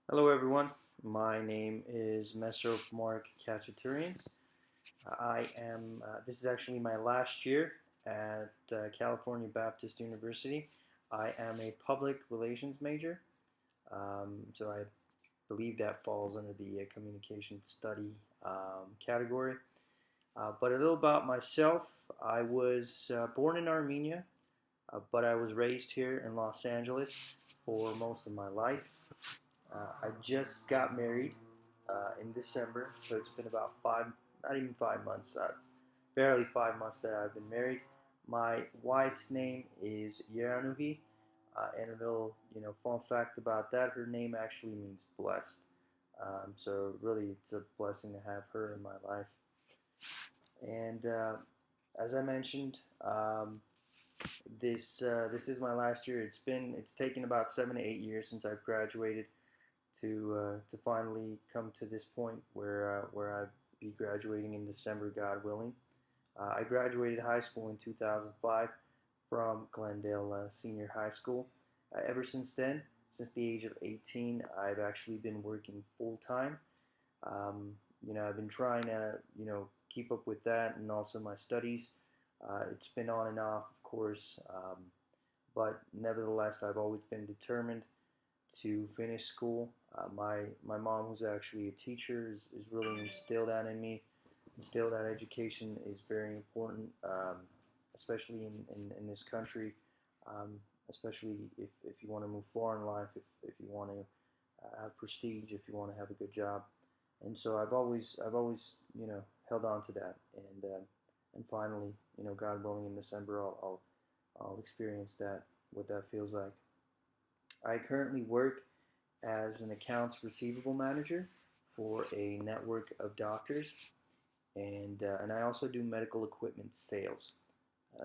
Hello, everyone. My name is Mesro Mark Kachaturians. This is actually my last year at California Baptist University. I am a public relations major, so I believe that falls under the communication study category. But a little about myself. I was born in Armenia, but I was raised here in Los Angeles for most of my life. I just got married in December, so it's been about not even 5 months, barely 5 months that I've been married. My wife's name is Yeranuhi, and a little, fun fact about that: her name actually means blessed. So really, it's a blessing to have her in my life. And as I mentioned, this is my last year. It's taken about 7 to 8 years since I've graduated to finally come to this point where I'll be graduating in December, God willing. I graduated high school in 2005 from Glendale Senior High School. Ever since then, since the age of 18, I've actually been working full time. I've been trying to keep up with that and also my studies. It's been on and off, of course, but nevertheless, I've always been determined to finish school. My mom, who's actually a teacher, is really instilled that in me. Instilled that education is very important, especially in this country, um, especially if you want to move far in life, if you want to have prestige, if you want to have a good job. And so I've always held on to that, and finally, God willing, in December I'll experience that, what that feels like. I currently work as an accounts receivable manager for a network of doctors, and I also do medical equipment sales.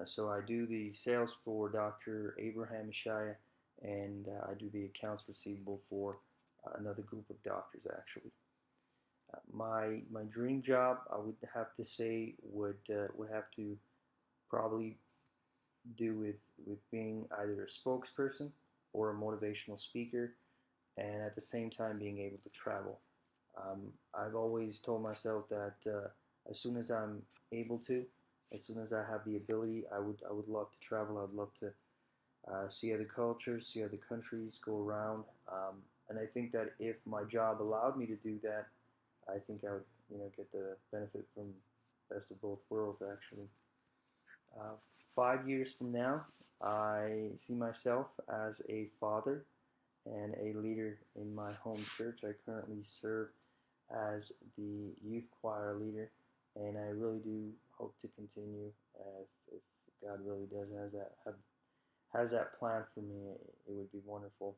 So I do the sales for Dr. Abraham Ishaya, and I do the accounts receivable for another group of doctors actually. My dream job, I would have to say, would have to probably do with being either a spokesperson or a motivational speaker, and at the same time being able to travel. I've always told myself that as soon as I'm able to, as soon as I have the ability, I would love to travel. I'd love to see other cultures, see other countries, go around. And I think that if my job allowed me to do that, I think I would get the benefit from best of both worlds actually. 5 years from now, I see myself as a father and a leader in my home church. I currently serve as the youth choir leader, and I really do hope to continue. If God really does has that plan for me, it would be wonderful.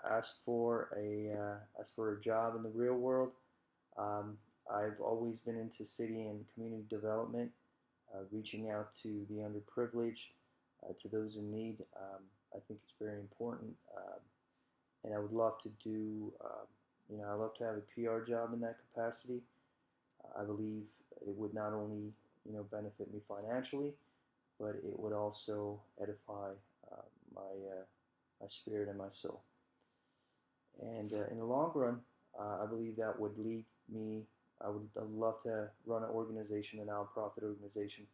As for a job in the real world, um, I've always been into city and community development, reaching out to the underprivileged, to those in need. I think it's very important, and I would love to do. I love to have a PR job in that capacity. I believe it would not only benefit me financially, but it would also edify uh, my spirit and my soul. And in the long run, I believe that would lead me. I'd love to run an organization, a nonprofit organization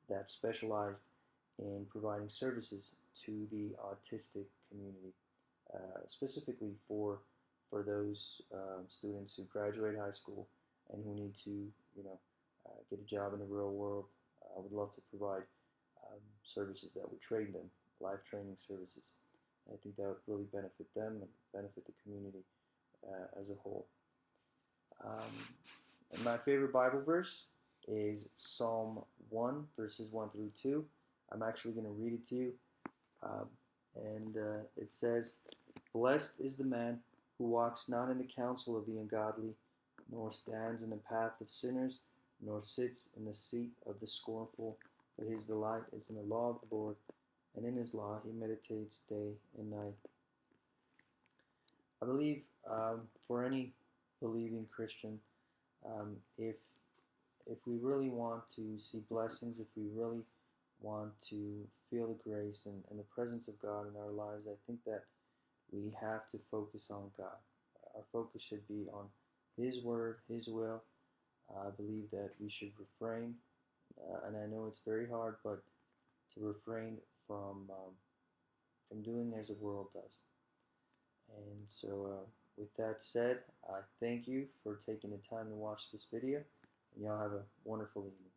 that specialized in providing services to the autistic community, specifically for those students who graduate high school and who need to, get a job in the real world. I would love to provide services that would train them, life training services. I think that would really benefit them and benefit the community as a whole. And my favorite Bible verse is Psalm 1, verses 1 through 2. I'm actually going to read it to you. Um, and it says, "Blessed is the man who walks not in the counsel of the ungodly, nor stands in the path of sinners, nor sits in the seat of the scornful, but his delight is in the law of the Lord, and in his law he meditates day and night." I believe for any believing Christian, if we really want to see blessings, if we really want to feel the grace and the presence of God in our lives, I think that we have to focus on God. Our focus should be on His Word, His will. I believe that we should refrain, and I know it's very hard, but to refrain from doing as the world does. And so, with that said, I thank you for taking the time to watch this video, and y'all have a wonderful evening.